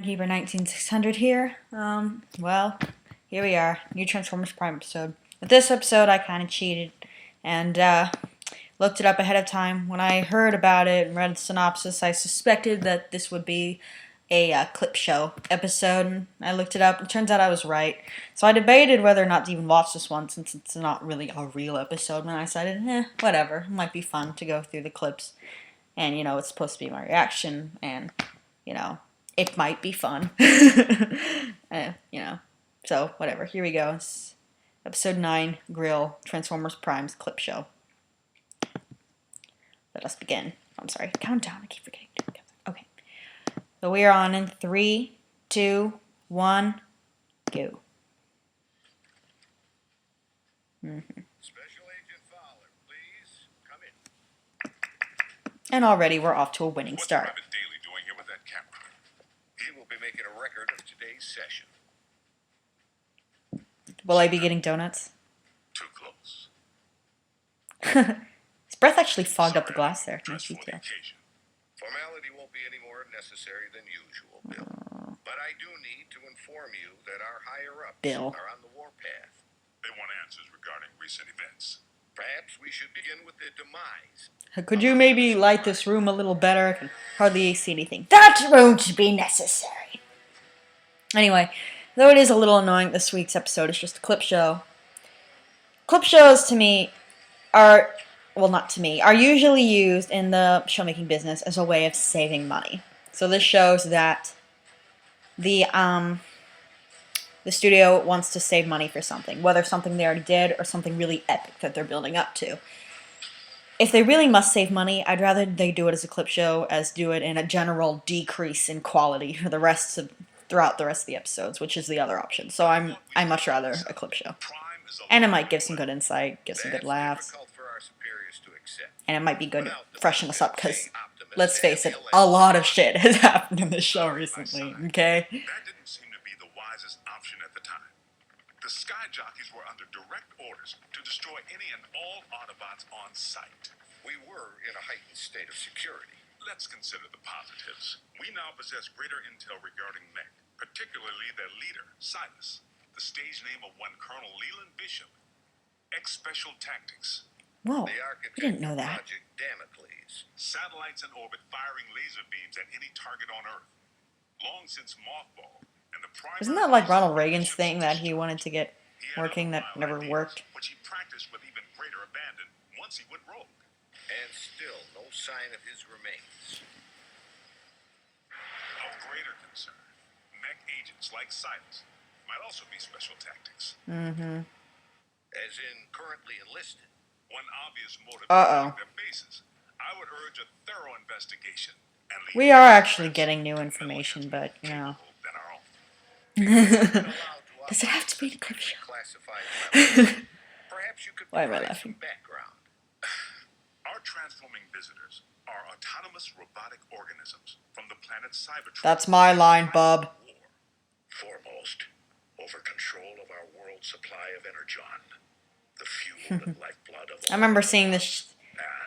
Heber 19600 here. Well, here we are, new Transformers Prime episode. With this episode, I kind of cheated and looked it up ahead of time. When I heard about it and read the synopsis, I suspected that this would be a clip show episode. And I looked it up, and it turns out I was right. So I debated whether or not to even watch this one, since it's not really a real episode. And I decided, whatever, it might be fun to go through the clips. And, it's supposed to be my reaction, and, it might be fun. So, whatever. Here we go. It's episode 9, Grill, Transformers Prime's clip show. Let us begin. I'm sorry. Countdown. I keep forgetting to do countdown. Okay. So we are on in 3, 2, 1, go. Special Agent Fowler, please come in. And already we're off to a winning start. What's Private Daily doing here with that camera? He will be making a record of today's session. Will I be getting donuts? Too close. His breath actually fogged up the glass there. Nice detail. Formality won't be any more necessary than usual, Bill. But I do need to inform you that our higher-ups are on the warpath. They want answers regarding recent events. Perhaps we should begin with the demise. Could you maybe light this room a little better? I can hardly see anything. That won't be necessary. Anyway, though it is a little annoying, this week's episode is just a clip show. Clip shows to me are, well, not to me, are usually used in the showmaking business as a way of saving money. So this shows that the studio wants to save money for something, whether something they already did or something really epic that they're building up to. If they really must save money, I'd rather they do it as a clip show as do it in a general decrease in quality for throughout the rest of the episodes, which is the other option. So I much rather a clip show. And it might give some good insight, give some good laughs. And it might be good to freshen us up, because, let's face it, a lot of shit has happened in this show recently, okay? That didn't seem to be the wisest option at the time. The Sky Jockeys were under direct orders to destroy any and all Autobots on sight. We were in a heightened state of security. Let's consider the positives. We now possess greater intel regarding Mech, particularly their leader, Silas, the stage name of one Colonel Leland Bishop. Ex-Special Tactics. Whoa, we didn't know that. Project Damocles. Satellites in orbit firing laser beams at any target on Earth. Long since mothballed. Isn't that like Ronald Reagan's thing that he wanted to get working that never worked? Which he practiced with even greater abandon once he went rogue. And still no sign of his remains. Of greater concern, Mech agents like Silas might also be special tactics. Mm-hmm. As in currently enlisted. One obvious motive their bases. I would urge a thorough investigation. We are actually getting new information, but, Does it have to be a clip show? Why am I laughing? Our transforming visitors are autonomous robotic organisms from the planet Cybertron. That's my line, bub. Foremost, over control of our world supply of energon. The fuel and lifeblood of I remember seeing this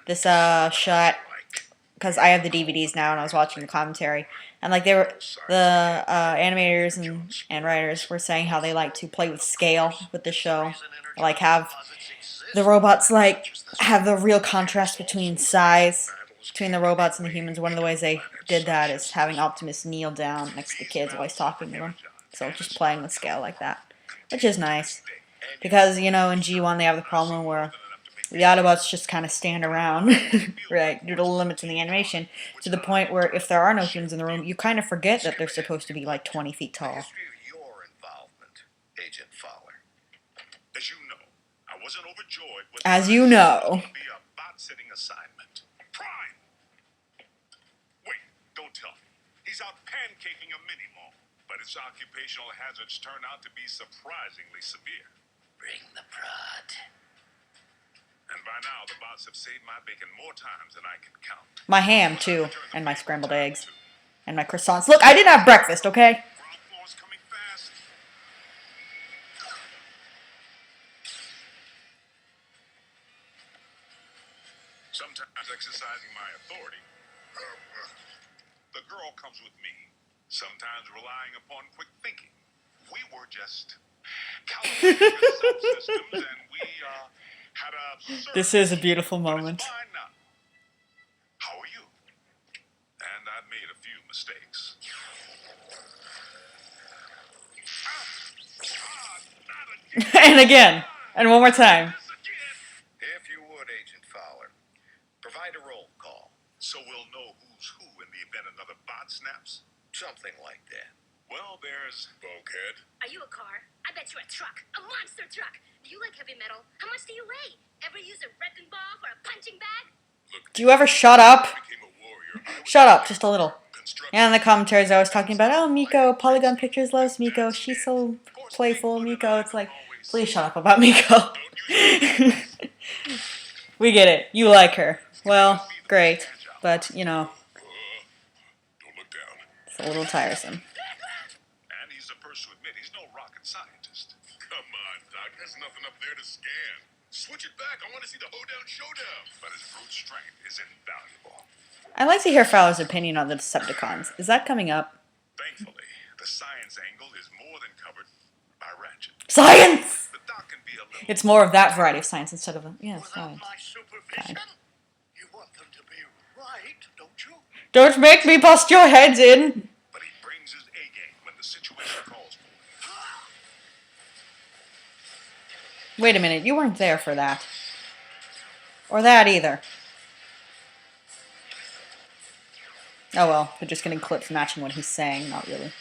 shot because I have the DVDs now, and I was watching the commentary, and like the animators and writers were saying how they like to play with scale with the show, like have the robots like have the real contrast between size between the robots and the humans. One of the ways they did that is having Optimus kneel down next to the kids while he's talking to them. So just playing with scale like that, which is nice. Because, in G1 they have the problem where the Autobots just kind of stand around, right, due to the limits in the animation, to the point where if there are no humans in the room, you kind of forget that they're supposed to be like 20 feet tall. Your involvement, Agent Fowler. As you know, I wasn't overjoyed with be a bot-sitting assignment. Prime! Wait, don't tell me. He's out pancaking a mini-mall, but his occupational hazards turn out to be surprisingly severe. Bring the prod. And by now, the bots have saved my bacon more times than I can count. My ham, too. And my scrambled eggs. And my croissants. Look, I didn't have breakfast, okay? Ground floor's coming fast. Sometimes exercising my authority. The girl comes with me. sometimes relying upon quick thinking. We were just calibrating the subsystems, and we had a surge. This is a beautiful But moment. it's fine now. How are you? And I made a few mistakes. And again. And one more time. If you would, Agent Fowler, provide a roll call. So we'll know who's who in the event another bot snaps? Something like that. Well, there's Bulkhead. Are you a car? I bet you're a truck. A monster truck. Do you like heavy metal? How much do you weigh? Ever use a wrecking ball for a punching bag? Look, Do you ever shut up? became a warrior. I was Shut up, just a little. construction. And in the commentaries I was talking about, oh, Miko, Polygon Pictures loves Miko. She's so playful, Miko. It's like, please shut up about Miko. We get it. You like her. Well, great. But, you know, Don't look down. it's a little tiresome. And he's the first to admit he's no rocket scientist. Come on, Doc. There's nothing up there to scan. Switch it back. I want to see the hoedown showdown. But his brute strength is invaluable. I'd like to hear Fowler's opinion on the Decepticons. Is that coming up? Thankfully, the science angle is more than covered by Ratchet. Science! The Doc can be a little... It's more of that variety of science instead of, yeah, Without science. my supervision, Kind. you want them to be right, don't you? Don't make me bust your heads in! But he brings his A-game when the situation calls for it. Wait a minute, you weren't there for that. Or that either. Oh well, they're just getting clips matching what he's saying, not really.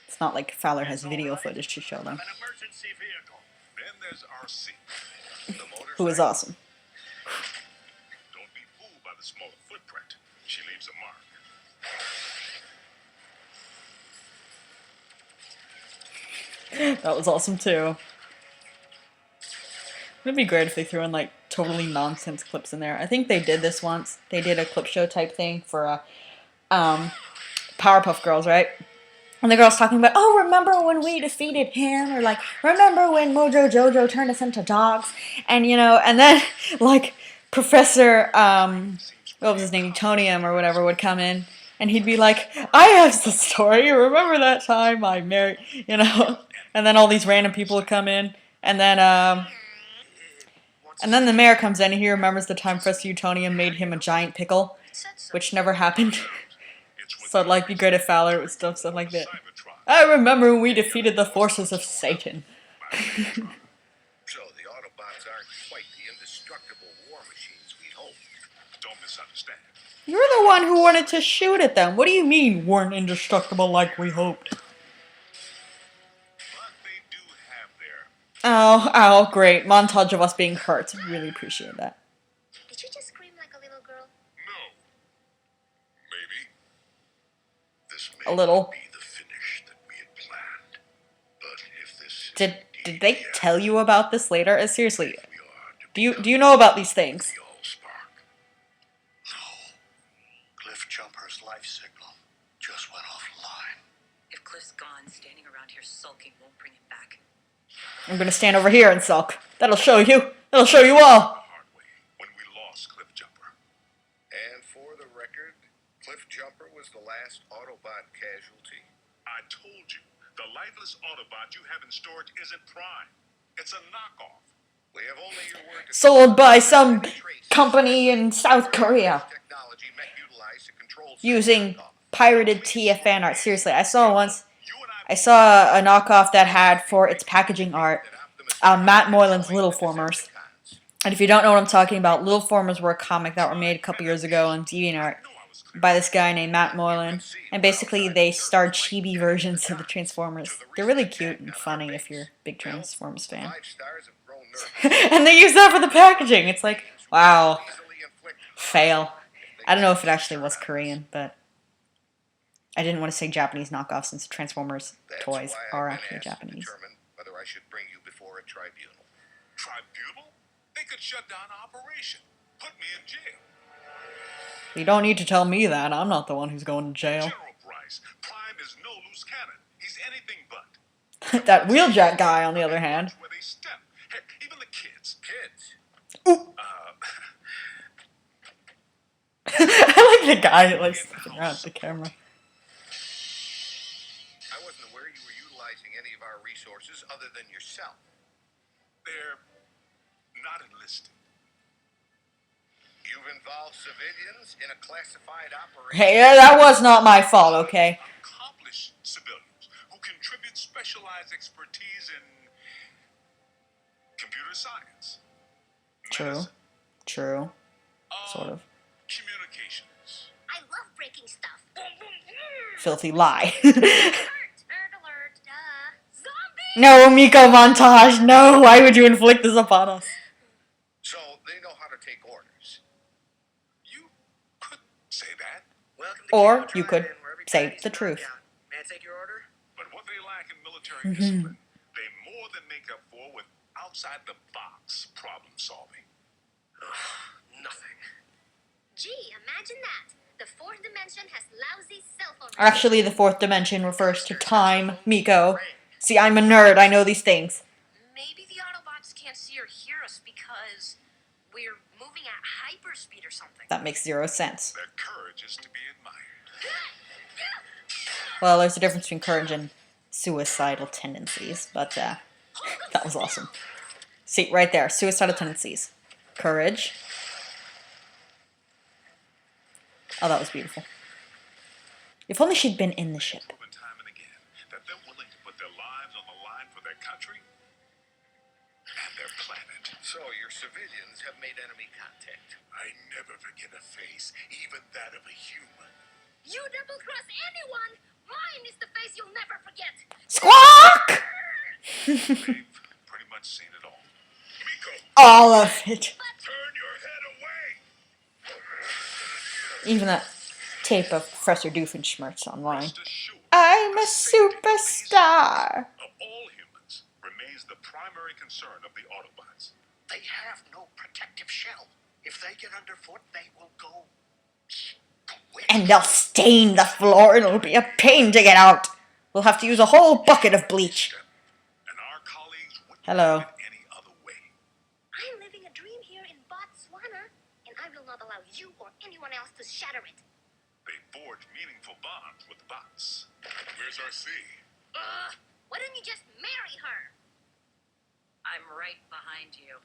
It's not like Fowler has video footage to show them. An emergency vehicle. Then there's RC. The motor's Who is right. awesome. Don't be fooled by the smaller footprint. She leaves a mark. That was awesome too. It'd be great if they threw in like totally nonsense clips in there. I think they did this once. They did a clip show type thing for Powerpuff Girls, right? And the girl's talking about, oh, remember when we defeated him? Or like, remember when Mojo Jojo turned us into dogs? And you know, and then like Professor what was his name, Utonium or whatever would come in and he'd be like, I have the story, remember that time I married, you know? And then all these random people would come in and then the mayor comes in and he remembers the time Professor Utonium made him a giant pickle, which never happened. So it'd like be great if Fowler would stuff like that. Cybertron. I remember when we defeated the forces of Satan. So the Autobots aren't quite the indestructible war machines we hoped. Don't misunderstand. You're the one who wanted to shoot at them. What do you mean weren't indestructible like we hoped? But they do have their... Oh, great. Montage of us being hurt. Really appreciate that. Did you just scream like a little girl? No. Maybe. This may A little. not be the finish that we had planned. But if this Did they tell you about this later? Seriously, we are to do you know about these things? the Allspark. No. Cliff Jumper's life signal just went offline. If Cliff's gone, standing around here sulking won't bring him back. I'm gonna stand over here and sulk. That'll show you. That'll show you all. The hard way when we lost Cliff Jumper. And for the record, Cliff Jumper was the last Autobot casualty. I told you, the lifeless Autobot you have in storage isn't Prime. It's a knockoff. We have only your word to Sold by some company in South Korea technology mech utilized to control using pirated TF fan art. Seriously, I saw once. You and I saw a knockoff that had for its packaging art Matt Moylan's Little Formers. And if you don't know what I'm talking about, Little Formers were a comic that were made a couple years ago on DeviantArt by this guy named Matt Moylan. And basically they starred chibi versions of the Transformers. They're really cute and funny if you're a big Transformers fan. 5 stars have grown nervous. And they use that for the packaging. It's like, wow, Easily inflict fail. I don't know if it actually was Korean, but I didn't want to say Japanese knockoff since Transformers That's toys why are I've been actually asked to Japanese. determine whether I should bring you before a tribunal. Tribunal? They could shut down operation. Put me in jail. You don't need to tell me that. I'm not the one who's going to jail. General Bryce, Prime is no loose cannon. He's anything but. That Wheeljack guy, on the other hand. Where they step. Heck, even the kids. Kids? Ooh. I like the guy that likes looking around at the camera. wasn't aware you were utilizing any of our resources other than yourself. They're not enlisted. You've involved civilians in a classified operation. Hey, that was not my fault, okay? Accomplished civilians who contribute specialized expertise in computer science, True. medicine, True. Sort of. communications. I love breaking stuff. Boom, boom, boom. Filthy lie. Alert! Nerd alert! Zombie! No, Miko montage. No, why would you inflict this upon us? So they know how to take orders. You could say that, Welcome to Or Kilo you could Drive-In, where every say Chinese the knocked truth. out. May I take your order? but what they lack in military discipline, they more than make up for with outside-the-box problem solving. Nothing. Gee, imagine that. The fourth dimension has lousy cell phone. Actually, the fourth dimension refers to time, Miko. See, I'm a nerd. I know these things. Maybe the Autobots can't see or hear us because we're moving at hyperspeed or something. That makes zero sense. Their courage is to be admired. Well, there's a difference between courage and suicidal tendencies, but that was awesome. See, right there, suicidal tendencies. Courage. Oh, that was beautiful. If only she'd been in the ship. Proven time and again that they're willing to put their lives on the line for their country and their planet. So your civilians have made enemy contact. I never forget a face, even that of a human. You double-cross anyone! Mine is the face you'll never forget! Squawk! They've pretty much seen it all. Miko, All of it. turn your head away! Even that tape of Professor Doofenshmirtz online. Rest assured, I'm a the safety of these superstar. Of all humans remains the primary concern of the Autobots. They have no protective shell. If they get underfoot, they will go squish. And they'll stain the floor and it'll be a pain to get out. We'll have to use a whole bucket of bleach. And our colleagues wouldn't Hello. have it any other way. I'm living a dream here in Botswana, and I will not allow you or anyone else to shatter it. They forged meaningful bonds with the bots. Where's our C? Why don't you just marry her? I'm right behind you.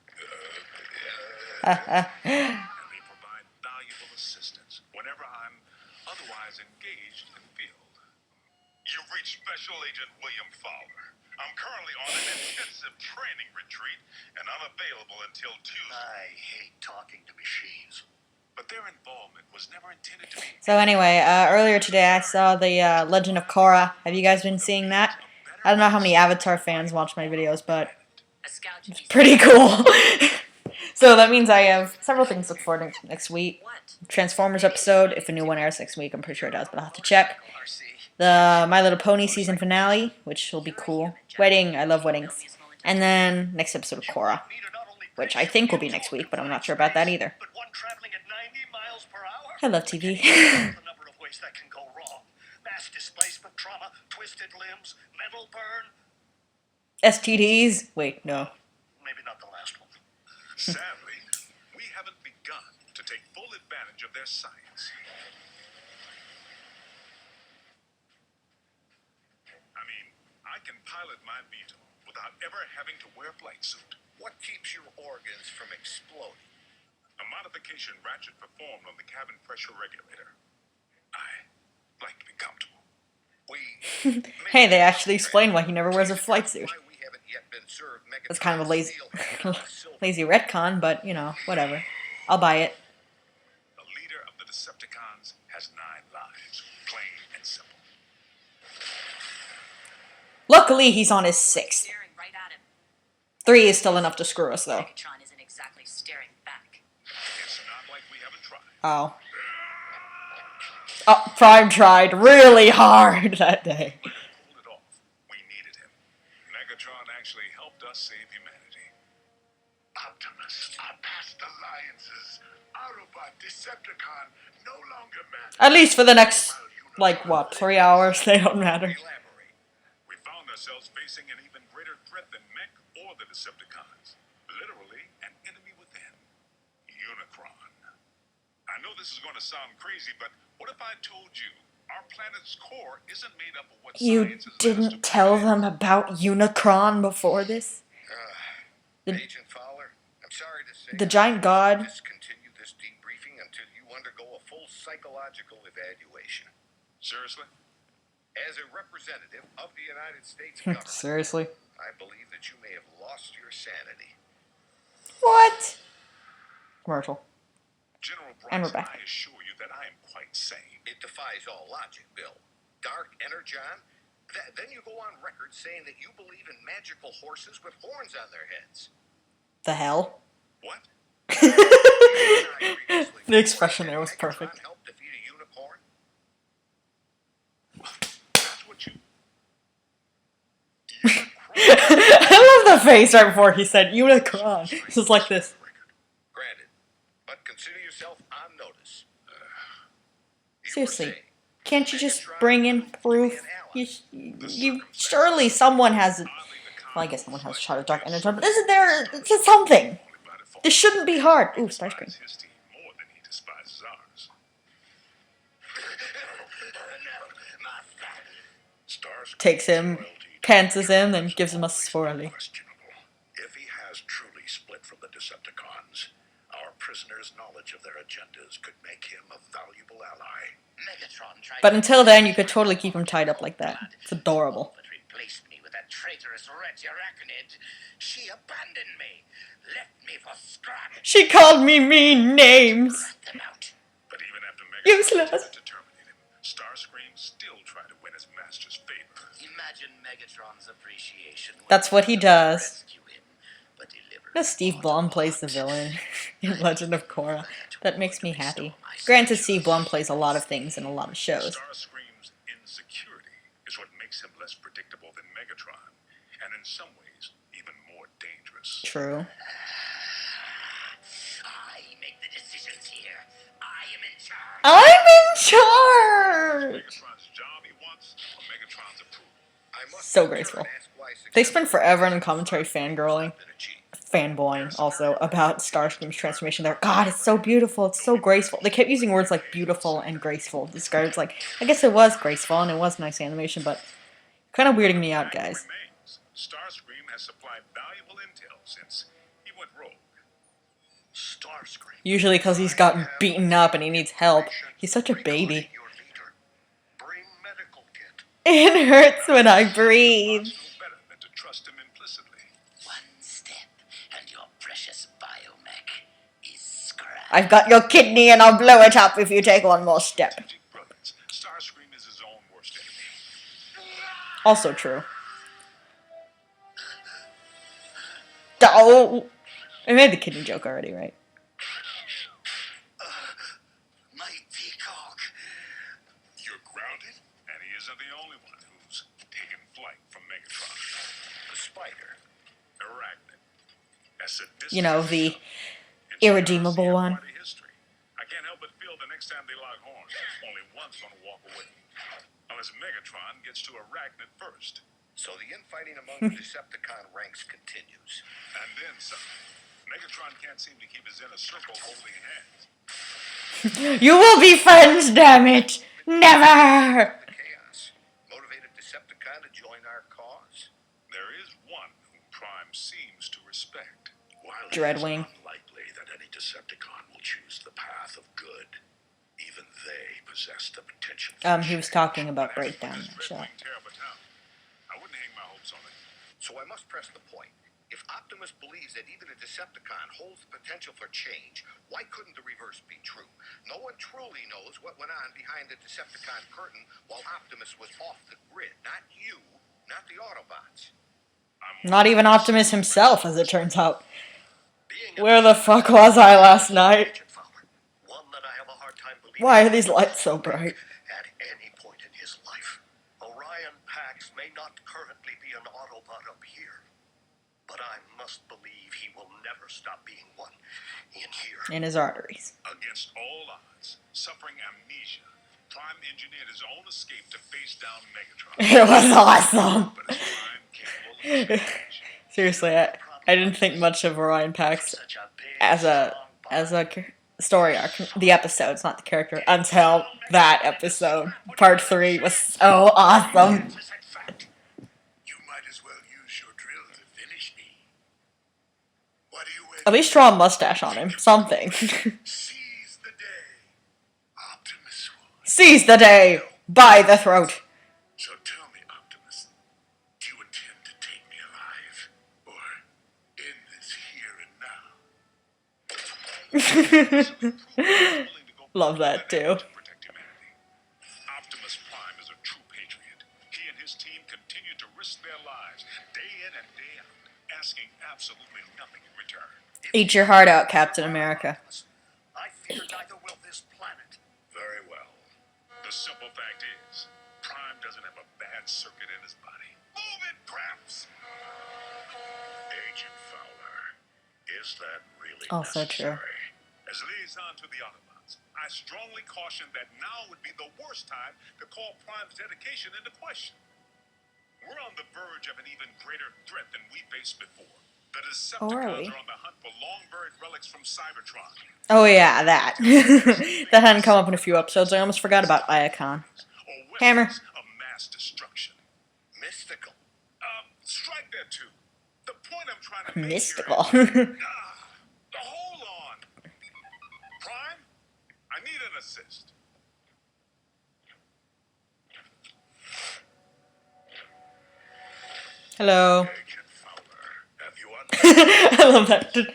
And they provide valuable assistance whenever I'm otherwise engaged in the field. You've reached Special Agent William Fowler. I'm currently on an intensive training retreat and unavailable until Tuesday. I hate talking to machines. But their involvement was never intended to be. So anyway, earlier today I saw the Legend of Korra. Have you guys been seeing that? I don't know how many Avatar fans watch my videos, but A scout should be pretty cool. So that means I have several things to look forward to next week. What? Transformers episode, if a new one airs next week, I'm pretty sure it does, but I'll have to check. RC. The My Little Pony season finale, which will be cool. Wedding, I love weddings. And then next episode of Korra, which I think will be next week, but I'm not sure about that either. But one traveling at 90 miles per hour? I love TV. The number of ways that can go wrong. Mass displacement, trauma, twisted limbs, mental burn. STDs? Wait, no. Maybe not the last one. Sadly, we haven't begun to take full advantage of their science. I mean, I can pilot my Beetle without ever having to wear a flight suit. What keeps your organs from exploding? A modification Ratchet performed on the cabin pressure regulator. I like to be comfortable. We Hey, they actually explain why he never wears a flight suit. Why we haven't yet been served That's kind of a lazy, Megatron lazy retcon, but, you know, whatever. I'll buy it. The leader of the Decepticons has 9 lives, plain and simple. Luckily, he's on his 6th. Staring right at him. 3 is still enough to screw us, though. Megatron isn't exactly staring back. It's not like we haven't tried. Oh. Oh, Prime tried really hard that day. But he pulled it off. We needed him. Megatron actually helped us save humanity. Optimus, our past alliances, Autobot, Decepticon, no longer matter. At least for the next, like, what, 3 hours? They don't matter. Elaborate. We found ourselves facing an even greater threat than Mech or the Decepticons. Literally, an enemy within. Unicron. I know this is going to sound crazy, but what if I told you Our planet's core isn't made up of what You science has led us to didn't tell believe. them about Unicron before this? Agent Fowler, I'm sorry to say The giant god. discontinue this debriefing until you undergo a full psychological evaluation. Seriously? As a representative of the United States government, Seriously? I believe that you may have lost your sanity. What? Commercial. General And we're Bryson, back. I assure you that I am quite sane. It defies all logic, Bill. Dark Energon? Then you go on record saying that you believe in magical horses with horns on their heads. The hell? What? The expression there was perfect. Help defeat a unicorn? That's what you... I love the face right before he said Unicron. It's just like this. Granted, but consider yourself on notice. Seriously, can't you just bring in proof? You surely someone has. Well, I guess someone has a shot of Dark Energon, but isn't there it's something? This shouldn't be hard. Ooh, Starscream. His team more than he despises ours. Starscream's Takes him, loyalty to pantses him, Megatron then has gives him a always been swirly. questionable. If he has truly split from the Decepticons, our prisoners' knowledge of their agendas could make him a valuable ally. Megatron tried But until then, you could totally keep him tied up like that. It's adorable. but replaced me with that traitorous wretch Arachnid. She abandoned me, left me for scrap. She called me mean names. Cut them out. But even after Useless. Megatron attempted to terminate him, Starscream still tried to win his master's favor. Imagine Megatron's appreciation. when That's what he does. rescue him, but deliver Because Steve Blum plays the villain in Legend of Korra. That makes me happy. Granted, Steve Blum plays a lot of things in a lot of shows. Starscream's insecurity is what makes him less predictable than Megatron, and in some ways, even more dangerous. True. I make the decisions here. I am in charge. I'm in charge! Megatron's job he wants, or Megatron's approval. I must So sit there graceful. and ask why They success spend forever in the commentary fangirling, has been achieved. fanboying also, about Starscream's transformation. They're, God, it's so beautiful, it's so graceful. They kept using words like beautiful and graceful to describe it. Like, I guess it was graceful and it was nice animation, but kind of weirding me out, Fact guys. remains, Starscream has supplied valuable intel since he went rogue. Starscream. Usually because he's gotten beaten up and he needs help. He's such a baby. Your leader. Bring medical kit. It hurts when I breathe. It's no better than to trust him implicitly. One step, and your precious biomech is scrapped. I've got your kidney and I'll blow it up if you take one more step. Strategic brilliance. Starscream is his own worst enemy. Also true. Oh, I made the kidney joke already, right? My peacock. You're grounded, and he isn't the only one who's taken flight from Megatron. The spider, Arachnid, as sadistic You know, as the himself. It's irredeemable heresy and one. part of history. I can't help but feel the next time they lock horns, only one's gonna walk away. Unless Megatron gets to Arachnid first. So the infighting among the Decepticon ranks continues. And then some. Megatron can't seem to keep his inner circle holding hands. You will be friends, damn it! Never! The chaos. Motivated Decepticon to join our cause. There is one whom Prime seems to respect. While Dreadwing. it is unlikely that any Decepticon will choose the path of good, even they possess the potential for He was change. talking about But as Breakdown for in that this shot. Dreadwing tear up a town, I wouldn't hang my hopes on it. So I must press the point. If Optimus believes that even a Decepticon holds the potential for change, why couldn't the reverse be true? No one truly knows what went on behind the Decepticon curtain while Optimus was off the grid. Not you, not the Autobots. Not even Optimus himself, as it turns out. Being a Where the fuck was I last night? Agent Fowler, one that I have a hard time believing Why are these lights so bright? at any point in his life. Orion Pax may not currently be an Autobot up here, but I must believe he will never stop being one in here. In his arteries. Against all odds, suffering amnesia, Prime engineered his own escape to face down Megatron. It was awesome! But is Prime capable of change? Seriously, I didn't think much of Orion Pax Such a big, as a strong body. story arc, the episodes, not the character, until that episode. Part 3 was so awesome. You might as well use your drill to finish me. What are you waiting? At least draw a mustache on him. Something. Seize the day. Optimus Sword. Seize the day! By the throat! So tell me, Optimus, do you intend to take me alive? Or end this here and now? Love that too. To protect humanity. Optimus Prime is a true patriot. He and his team continue to risk their lives day in and day out, asking absolutely nothing in return. Eat your heart out, Captain America. I fear neither will this planet. Very well. The simple fact is, Prime doesn't have a bad circuit in his body. Move it, Gramps! Agent Fowler, is that really Also true. necessary? As liaison to the Autobots, I strongly caution that now would be the worst time to call Prime's dedication into question. We're on the verge of an even greater threat than we faced before. The Decepticons we? are on the hunt for long-buried relics from Cybertron. Oh yeah, that. That hadn't come up in a few episodes. I almost forgot about Iacon. Or Hammer. weapons of mass destruction. Mystical. Strike that too. The point I'm trying to make Mystical. here is, hold on. Prime, I need an assist. Hello. Agent Fowler, have you I love that. Did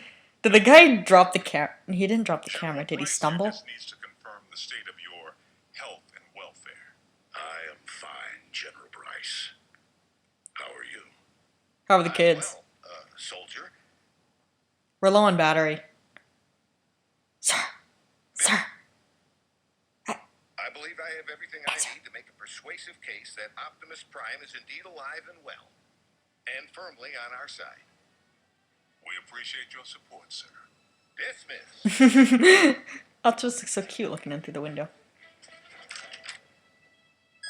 the guy drop the camera? He didn't drop the camera. Did he stumble? Just needs to confirm the state of your health and welfare. I am fine, General Bryce. How are you? How are the kids? Well, soldier. We're low on battery. Sir. Sir. I believe I have everything I need to make a persuasive case that Optimus Prime is indeed alive and well, and firmly on our side. We appreciate your support, sir. Dismiss. Optimus looks so cute looking in through the window.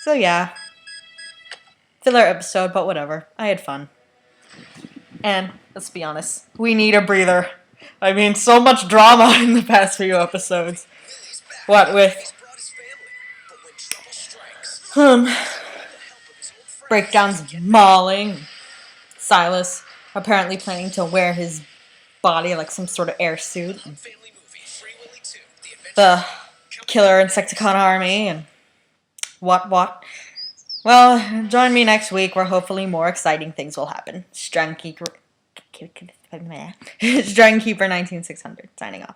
So yeah. Filler episode, but whatever. I had fun. And, let's be honest, we need a breather. I mean, so much drama in the past few episodes. What with breakdowns, mauling, Silas apparently planning to wear his body like some sort of air suit, the killer Insecticon army, and what. Well, join me next week where hopefully more exciting things will happen. Strong Keeper 19600 signing off.